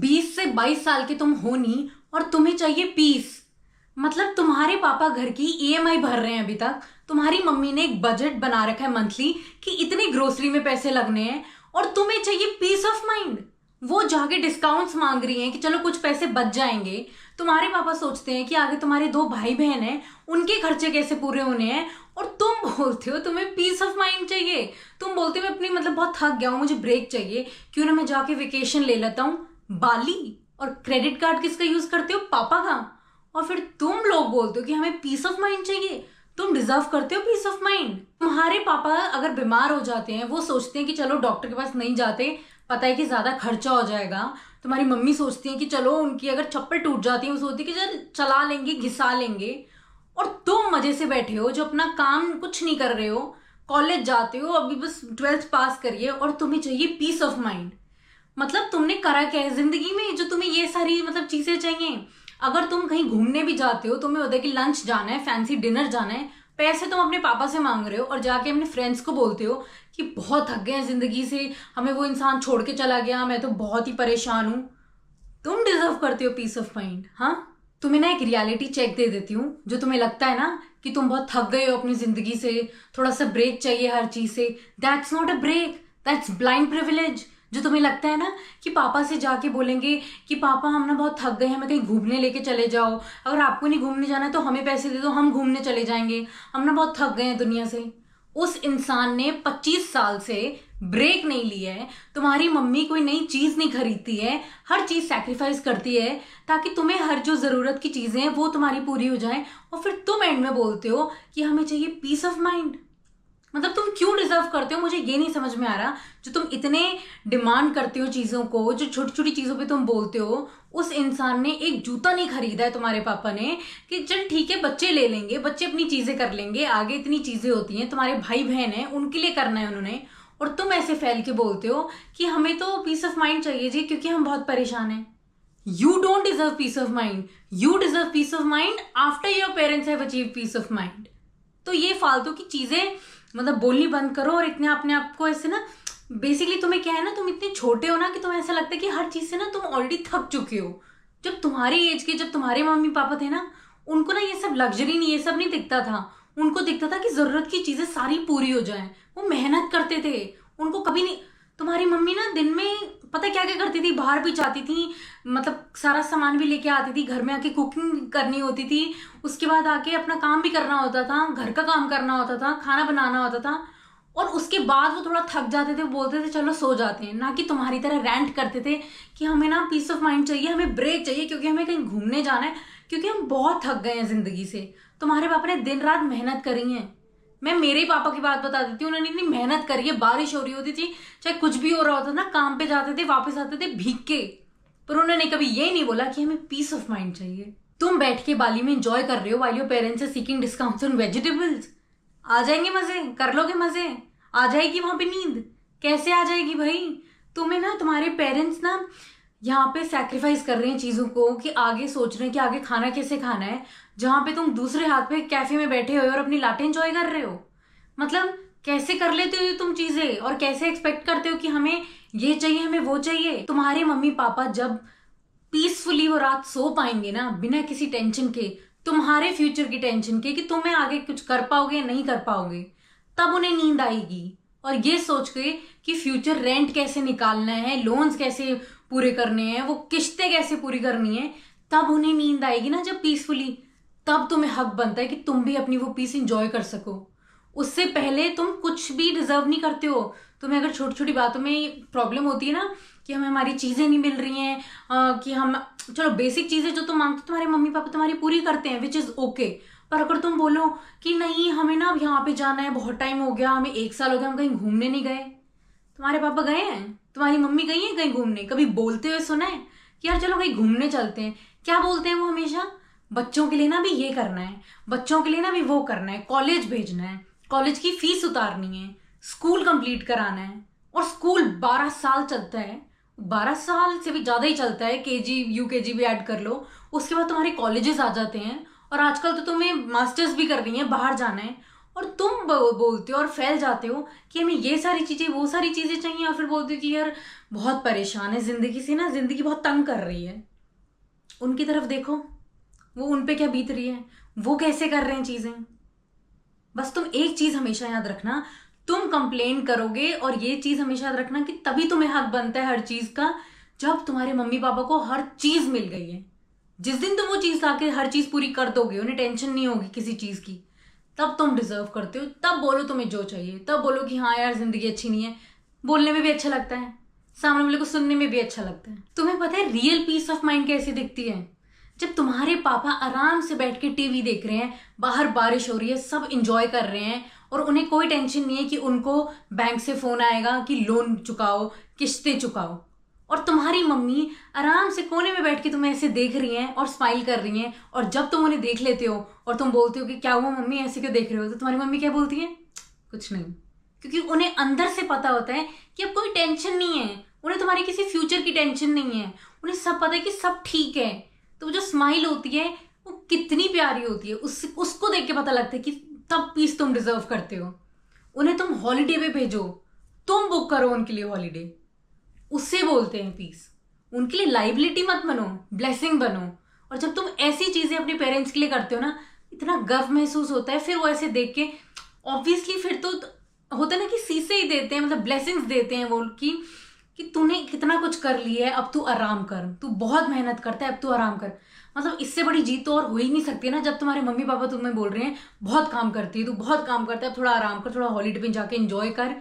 20 से 22 साल के तुम हो नहीं और तुम्हें चाहिए पीस। मतलब तुम्हारे पापा घर की ईएमआई भर रहे हैं अभी तक, तुम्हारी मम्मी ने एक बजट बना रखा है मंथली कि इतनी ग्रोसरी में पैसे लगने हैं और तुम्हें चाहिए पीस ऑफ माइंड। वो जाके डिस्काउंट्स मांग रही हैं कि चलो कुछ पैसे बच जाएंगे। तुम्हारे पापा सोचते हैं कि आगे तुम्हारे 2 भाई बहन हैं, उनके खर्चे कैसे पूरे होने हैं, और तुम बोलते हो तुम्हें पीस ऑफ माइंड चाहिए। तुम बोलते हो मैं अपनी बहुत थक गया हूं, मुझे ब्रेक चाहिए, क्यों ना मैं जाके वेकेशन ले लेता हूँ बाली। और क्रेडिट कार्ड किसका यूज करते हो? पापा का। और फिर तुम लोग बोलते हो कि हमें पीस ऑफ माइंड चाहिए। तुम डिजर्व करते हो पीस ऑफ माइंड। तुम्हारे पापा अगर बीमार हो जाते हैं, वो सोचते हैं कि चलो डॉक्टर के पास नहीं जाते, पता है कि ज्यादा खर्चा हो जाएगा। तुम्हारी मम्मी सोचती है कि चलो उनकी अगर चप्पल टूट जाती है, वो सोचती है कि चल चला लेंगे, घिसा लेंगे। और तुम मजे से बैठे हो, जो अपना काम कुछ नहीं कर रहे हो, कॉलेज जाते हो, अभी बस 12th पास करिए और तुम्हें चाहिए पीस ऑफ माइंड। मतलब तुमने करा क्या है जिंदगी में जो तुम्हें ये सारी चीजें चाहिए? अगर तुम कहीं घूमने भी जाते हो, तुम्हें होता है कि लंच जाना है, फैंसी डिनर जाना है, पैसे तुम अपने पापा से मांग रहे हो और जाके अपने फ्रेंड्स को बोलते हो कि बहुत थक गए हैं जिंदगी से, हमें वो इंसान छोड़ के चला गया, मैं तो बहुत ही परेशान हूं। तुम डिजर्व करते हो पीस ऑफ माइंड। हाँ, तुम्हें ना एक रियलिटी चेक दे देती हूँ। जो तुम्हें लगता है ना कि तुम बहुत थक गए हो अपनी जिंदगी से, थोड़ा सा ब्रेक चाहिए हर चीज से, that's not a break, that's blind privilege. जो तुम्हें लगता है ना कि पापा से जाके बोलेंगे कि पापा हम ना बहुत थक गए हैं, हमें कहीं घूमने लेके चले जाओ, अगर आपको नहीं घूमने जाना है तो हमें पैसे दे दो, हम घूमने चले जाएंगे, हम ना बहुत थक गए हैं दुनिया से। उस इंसान ने 25 साल से ब्रेक नहीं लिया है। तुम्हारी मम्मी कोई नई चीज नहीं खरीदती है, हर चीज सैक्रिफाइस करती है ताकि तुम्हें हर जो जरूरत की चीजें हैं वो तुम्हारी पूरी हो जाए। और फिर तुम एंड में बोलते हो कि हमें चाहिए पीस ऑफ माइंड। मतलब तुम क्यों डिजर्व करते हो, मुझे ये नहीं समझ में आ रहा। जो तुम इतने डिमांड करते हो चीजों को, जो छोटी छोटी चीजों पे तुम बोलते हो, उस इंसान ने एक जूता नहीं खरीदा है तुम्हारे पापा ने कि चल ठीक है बच्चे ले लेंगे, बच्चे अपनी चीजें कर लेंगे, आगे इतनी चीजें होती हैं, तुम्हारे भाई बहन हैं उनके लिए करना है उन्होंने। और तुम ऐसे फैल के बोलते हो कि हमें तो पीस ऑफ माइंड चाहिए जी क्योंकि हम बहुत परेशान हैं। You don't deserve peace of mind, you deserve peace of mind after your parents have achieve peace of mind. तो ये फालतू की चीजें बोलनी बंद करो और इतने अपने आप को ऐसे ना, बेसिकली तुम्हें क्या है ना, तुम इतने छोटे हो ना कि तुम्हें ऐसा लगता है कि हर चीज से ना तुम ऑलरेडी थक चुके हो। जब तुम्हारी एज के, जब तुम्हारे मम्मी पापा थे ना, उनको ना ये सब लग्जरी नहीं, ये सब नहीं दिखता था। उनको दिखता था कि जरूरत की चीजें सारी पूरी हो जाएं। वो मेहनत करते थे, उनको कभी नहीं। तुम्हारी मम्मी ना दिन में पता क्या क्या करती थी, बाहर भी जाती थी, सारा सामान भी लेके आती थी, घर में आके कुकिंग करनी होती थी, उसके बाद आके अपना काम भी करना होता था, घर का काम करना होता था, खाना बनाना होता था। और उसके बाद वो थोड़ा थक जाते थे, बोलते थे चलो सो जाते हैं। ना कि तुम्हारी तरह रैंट करते थे कि हमें ना पीस ऑफ माइंड चाहिए, हमें ब्रेक चाहिए क्योंकि हमें कहीं घूमने जाना है, क्योंकि हम बहुत थक गए हैं जिंदगी से। तुम्हारे पापा ने दिन रात मेहनत करी है। मैं मेरे पापा की बात बता देती हूँ, उन्होंने इतनी मेहनत करी है, बारिश हो रही होती थी, चाहे कुछ भी हो रहा होता ना, काम पे जाते थे, वापस आते थे भीग के, पर उन्होंने कभी ये नहीं बोला कि हमें पीस ऑफ माइंड चाहिए। तुम बैठ के बाली में एंजॉय कर रहे हो while your parents are seeking discounts on vegetables. आ जाएंगे मजे, कर लोगे मजे, आ जाएगी वहां पे नींद। कैसे आ जाएगी भाई? तुम्हें ना तुम्हारे पेरेंट्स ना यहाँ पे सैक्रिफाइस कर रहे हैं चीजों को, कि आगे सोच रहे हैं कि आगे खाना कैसे खाना है, जहां पे तुम दूसरे हाथ पे कैफे में बैठे हो और अपनी लाटे एंजॉय कर रहे हो। मतलब कैसे कर लेते हो ये तुम चीजें, और कैसे एक्सपेक्ट करते हो कि हमें ये चाहिए, हमें वो चाहिए? तुम्हारे मम्मी पापा जब पीसफुली वो रात सो पाएंगे ना, बिना किसी टेंशन के, तुम्हारे फ्यूचर की टेंशन के कि तुम्हें आगे कुछ कर पाओगे या नहीं कर पाओगे, तब उन्हें नींद आएगी। और ये सोच के कि फ्यूचर रेंट कैसे निकालना है, लोन्स कैसे पूरे करने हैं, वो किस्तें कैसे पूरी करनी है, तब उन्हें नींद आएगी ना जब पीसफुली। तब तुम्हें हक बनता है कि तुम भी अपनी वो पीस इंजॉय कर सको। उससे पहले तुम कुछ भी डिजर्व नहीं करते हो। तुम्हें अगर छोटी छोटी बातों में प्रॉब्लम होती है ना, कि हमें हमारी चीजें नहीं मिल रही हैं, कि हम, चलो बेसिक चीजें जो तुम मांगते हो तुम्हारे मम्मी पापा तुम्हारी पूरी करते हैं, विच इज ओके। पर अगर तुम बोलो कि नहीं हमें ना यहाँ पे जाना है, बहुत टाइम हो गया, हमें 1 साल हो गया, हम कहीं घूमने नहीं गए। तुम्हारे पापा गए हैं, तुम्हारी मम्मी गई है कहीं घूमने? कभी बोलते हुए सुना है कि यार चलो कहीं घूमने चलते हैं? क्या बोलते हैं वो हमेशा? बच्चों के लिए ना भी ये करना है, बच्चों के लिए ना भी वो करना है, कॉलेज भेजना है, कॉलेज की फीस उतारनी है, स्कूल कंप्लीट कराना है। और स्कूल 12 साल चलता है, 12 साल से भी ज्यादा ही चलता है, केजी यूकेजी भी ऐड कर लो। उसके बाद तुम्हारे कॉलेजेस आ जाते हैं, और आजकल तो तुम्हें मास्टर्स भी करनी है, बाहर जाना है। और तुम बोलते हो और फैल जाते हो कि हमें ये सारी चीजें वो सारी चीजें चाहिए, और फिर बोलते हो कि यार बहुत परेशान है जिंदगी से ना, जिंदगी बहुत तंग कर रही है। उनकी तरफ देखो, वो उन पे क्या बीत रही है, वो कैसे कर रहे हैं चीजें। बस तुम एक चीज हमेशा याद रखना, तुम कंप्लेन करोगे, और ये चीज हमेशा याद रखना कि तभी तुम्हें हक बनता है हर चीज का, जब तुम्हारे मम्मी पापा को हर चीज मिल गई है। जिस दिन तुम वो चीज लाके हर चीज पूरी कर दोगे, उन्हें टेंशन नहीं होगी किसी चीज की, तब तुम डिजर्व करते हो। तब बोलो तुम्हें जो चाहिए, तब बोलो कि हाँ यार जिंदगी अच्छी नहीं है। बोलने में भी अच्छा लगता है, सामने वाले को सुनने में भी अच्छा लगता है। तुम्हें पता है रियल पीस ऑफ माइंड कैसी दिखती है? जब तुम्हारे पापा आराम से बैठ के टीवी देख रहे हैं, बाहर बारिश हो रही है, सब इंजॉय कर रहे हैं, और उन्हें कोई टेंशन नहीं है कि उनको बैंक से फोन आएगा कि लोन चुकाओ, किस्तें चुकाओ। और तुम्हारी मम्मी आराम से कोने में बैठ के तुम्हें ऐसे देख रही हैं और स्माइल कर रही हैं, और जब तुम उन्हें देख लेते हो और तुम बोलते हो कि क्या हुआ मम्मी ऐसे क्यों देख रहे हो, तो तुम्हारी मम्मी क्या बोलती है? कुछ नहीं। क्योंकि उन्हें अंदर से पता होता है कि अब कोई टेंशन नहीं है, उन्हें तुम्हारी किसी फ्यूचर की टेंशन नहीं है, उन्हें सब पता है कि सब ठीक है। तो वो जो स्माइल होती है वो कितनी प्यारी होती है, उसको देख के पता लगता है कि तब पीस तुम डिजर्व करते हो। उन्हें तुम हॉलीडे पे भेजो, तुम बुक करो उनके लिए हॉलीडे, उससे बोलते हैं पीस। उनके लिए लाइबिलिटी मत बनो, ब्लेसिंग बनो। और जब तुम ऐसी चीजें अपने पेरेंट्स के लिए करते हो ना, इतना गर्व महसूस होता है। फिर वो ऐसे देख के ऑब्वियसली फिर तो होता है ना कि सीसे ही देते हैं, मतलब ब्लेसिंग्स देते हैं वो कि तूने कितना कुछ कर लिया है, अब तू आराम कर, तू बहुत मेहनत करता है, अब तू आराम कर। मतलब इससे बड़ी जीत तो और हो ही नहीं सकती ना, जब तुम्हारे मम्मी पापा तुम्हें बोल रहे हैं बहुत काम करती है, तू बहुत काम करता है, अब थोड़ा आराम कर, थोड़ा हॉलीडे पे जाके एंजॉय कर।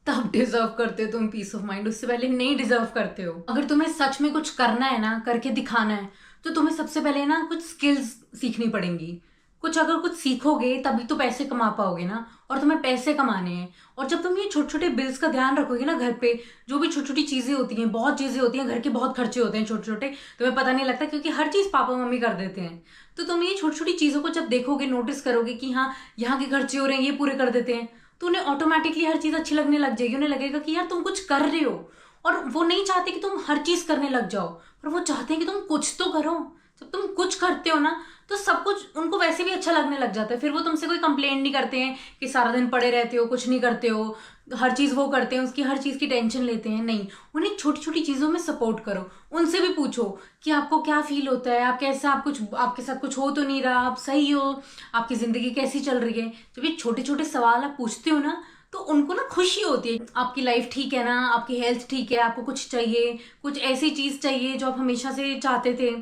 तब डिजर्व करते हो तुम पीस ऑफ माइंड, उससे पहले नहीं डिजर्व करते हो। अगर तुम्हें सच में कुछ करना है ना, करके दिखाना है, तो तुम्हें सबसे पहले ना कुछ स्किल्स सीखनी पड़ेंगी। कुछ अगर कुछ सीखोगे तभी तो पैसे कमा पाओगे ना, और तुम्हें पैसे कमाने हैं। और जब तुम ये छोटे छोटे बिल्स का ध्यान रखोगे ना घर पे, जो भी छोटी छोटी चीजें होती हैं, बहुत चीजें होती हैं घर के, बहुत खर्चे होते हैं छोटे छोटे, तुम्हें पता नहीं लगता क्योंकि हर चीज पापा मम्मी कर देते हैं। तो तुम ये छोटी छोटी चीजों को जब देखोगे, नोटिस करोगे कि हाँ यहाँ के खर्चे हो रहे हैं, ये पूरे कर देते हैं, तो उन्हें ऑटोमेटिकली हर चीज अच्छी लगने लग जाएगी। उन्हें लगेगा कि यार तुम कुछ कर रहे हो। और वो नहीं चाहते कि तुम हर चीज करने लग जाओ, पर वो चाहते हैं कि तुम कुछ तो करो। जब तुम कुछ करते हो ना, तो सब कुछ उनको वैसे भी अच्छा लगने लग जाता है। फिर वो तुमसे कोई कंप्लेंट नहीं करते हैं कि सारा दिन पड़े रहते हो, कुछ नहीं करते हो, हर चीज वो करते हैं, उसकी हर चीज की टेंशन लेते हैं। नहीं, उन्हें छोटी छोटी चीजों में सपोर्ट करो। उनसे भी पूछो कि आपको क्या फील होता है, आप कैसा, आप कुछ आपके साथ कुछ हो तो नहीं रहा, आप सही हो, आपकी जिंदगी कैसी चल रही है। जब ये छोटे छोटे सवाल आप पूछते हो ना, तो उनको ना खुशी होती है। आपकी लाइफ ठीक है ना, आपकी हेल्थ ठीक है, आपको कुछ चाहिए, कुछ ऐसी चीज चाहिए जो आप हमेशा से चाहते थे।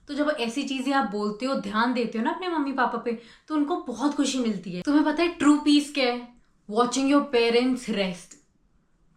तो जब ऐसी चीजें आप बोलते हो, ध्यान देते हो ना अपने मम्मी पापा पे, तो उनको बहुत खुशी मिलती है। तुम्हें पता है ट्रू पीस क्या है? Watching your parents rest.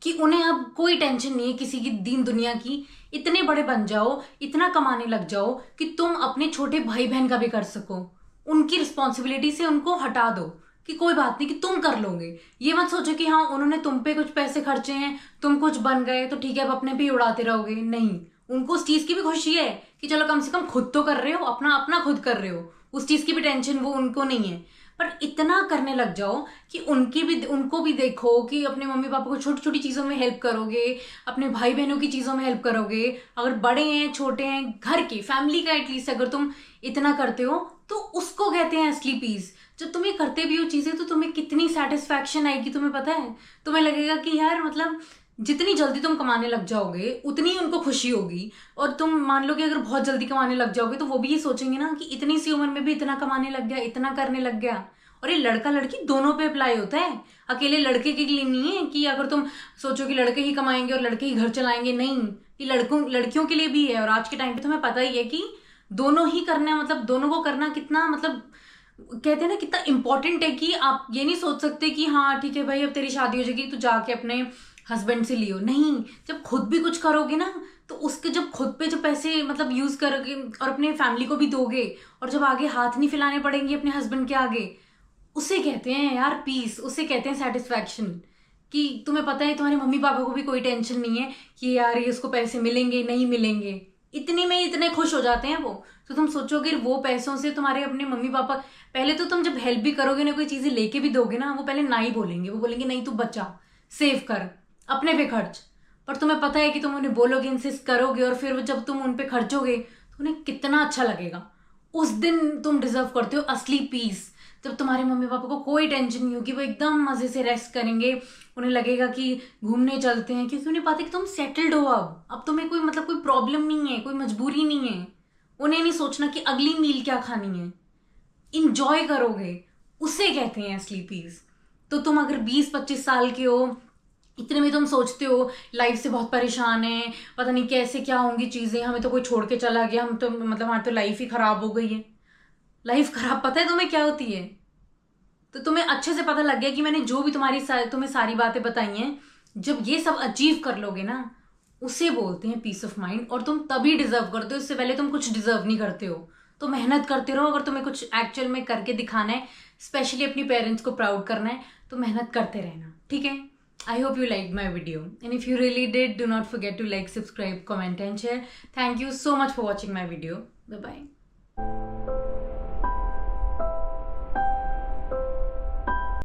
कि उन्हें अब कोई टेंशन नहीं है किसी की, दीन दुनिया की। इतने बड़े बन जाओ, इतना कमाने लग जाओ कि तुम अपने छोटे भाई बहन का भी कर सको। उनकी रिस्पॉन्सिबिलिटी से उनको हटा दो कि कोई बात नहीं, कि तुम कर लोगे। ये मत सोचो कि हाँ उन्होंने तुम पे कुछ पैसे खर्चे हैं, तुम कुछ बन गए तो ठीक है अब अपने पे ही उड़ाते रहोगे। नहीं, उनको उस चीज की भी खुशी है कि चलो कम से कम खुद तो कर रहे हो, अपना अपना खुद कर रहे हो। उस चीज की भी टेंशन वो उनको नहीं है। पर इतना करने लग जाओ कि उनको भी देखो कि अपने मम्मी पापा को छोटी छोटी चीजों में हेल्प करोगे, अपने भाई बहनों की चीजों में हेल्प करोगे। अगर बड़े हैं छोटे हैं, घर की फैमिली का एटलीस्ट अगर तुम इतना करते हो, तो उसको कहते हैं असली पीस। जब तुम ये करते भी हो चीजें, तो तुम्हें कितनी सेटिस्फैक्शन आएगी तुम्हें पता है? तुम्हें लगेगा कि यार मतलब जितनी जल्दी तुम कमाने लग जाओगे उतनी उनको खुशी होगी। और तुम मान लो कि अगर बहुत जल्दी कमाने लग जाओगे, तो वो भी ये सोचेंगे ना कि इतनी सी उम्र में भी इतना कमाने लग गया, इतना करने लग गया। और ये लड़का लड़की दोनों पे अप्लाई होता है, अकेले लड़के के लिए नहीं है कि अगर तुम सोचो कि लड़के ही कमाएंगे और लड़के ही घर चलाएंगे। नहीं, ये लड़कियों के लिए भी है। और आज के टाइम पे तुम्हें पता ही है कि दोनों ही करना, मतलब दोनों को करना कितना, मतलब कहते हैं ना कितना इंपॉर्टेंट है। कि आप ये नहीं सोच सकते कि हाँ ठीक है भाई अब तेरी शादी हो जाएगी तो जाके अपने हस्बैंड से लियो। नहीं, जब खुद भी कुछ करोगे ना, तो उसके जब खुद पे जब पैसे मतलब यूज करोगे और अपने फैमिली को भी दोगे, और जब आगे हाथ नहीं फैलाने पड़ेंगे अपने हस्बैंड के आगे, उसे कहते हैं यार पीस, उसे कहते हैं सेटिस्फैक्शन। कि तुम्हें पता है तुम्हारे मम्मी पापा को भी कोई टेंशन नहीं है कि यार ये इसको पैसे मिलेंगे नहीं मिलेंगे, इतने में इतने खुश हो जाते हैं वो। तो तुम सोचोगे वो पैसों से तुम्हारे अपने मम्मी पापा, पहले तो तुम जब हेल्प भी करोगे ना, कोई चीजें लेके भी दोगे ना, वो पहले ना ही बोलेंगे। वो बोलेंगे नहीं तू बचा, सेव कर, अपने पे खर्च। पर तुम्हें पता है कि तुम उन्हें बोलोगे, इंसिस्ट करोगे, और फिर जब तुम उन पे खर्चोगे तो उन्हें कितना अच्छा लगेगा। उस दिन तुम डिजर्व करते हो असली पीस, जब तुम्हारे मम्मी पापा को कोई टेंशन नहीं होगी, वो एकदम मजे से रेस्ट करेंगे, उन्हें लगेगा कि घूमने चलते हैं, क्योंकि उन्हें पता है कि तुम सेटल्ड हो। अब तुम्हें कोई मतलब कोई प्रॉब्लम नहीं है, कोई मजबूरी नहीं है। उन्हें नहीं सोचना कि अगली मील क्या खानी है, इंजॉय करोगे, उसे कहते हैं असली पीस। तो तुम अगर 20-25 साल के हो, इतने में तुम सोचते हो लाइफ से बहुत परेशान है, पता नहीं कैसे क्या होंगी चीजें, हमें तो कोई छोड़ के चला गया, हम तो मतलब हमारी तो लाइफ ही खराब हो गई है। लाइफ खराब पता है तुम्हें क्या होती है? तो तुम्हें अच्छे से पता लग गया कि मैंने जो भी तुम्हें सारी बातें बताई हैं, जब ये सब अचीव कर लोगे ना, उसे बोलते हैं पीस ऑफ माइंड। और तुम तभी डिजर्व करते हो, इससे पहले तुम कुछ डिजर्व नहीं करते हो। तो मेहनत करते रहो। अगर तुम्हें कुछ एक्चुअल में करके दिखाना है, स्पेशली अपनी पेरेंट्स को प्राउड करना है, तो मेहनत करते रहना, ठीक है? I hope you liked my video, and if you really did, do not forget to like, subscribe, comment and share. Thank you so much for watching my video. Bye bye.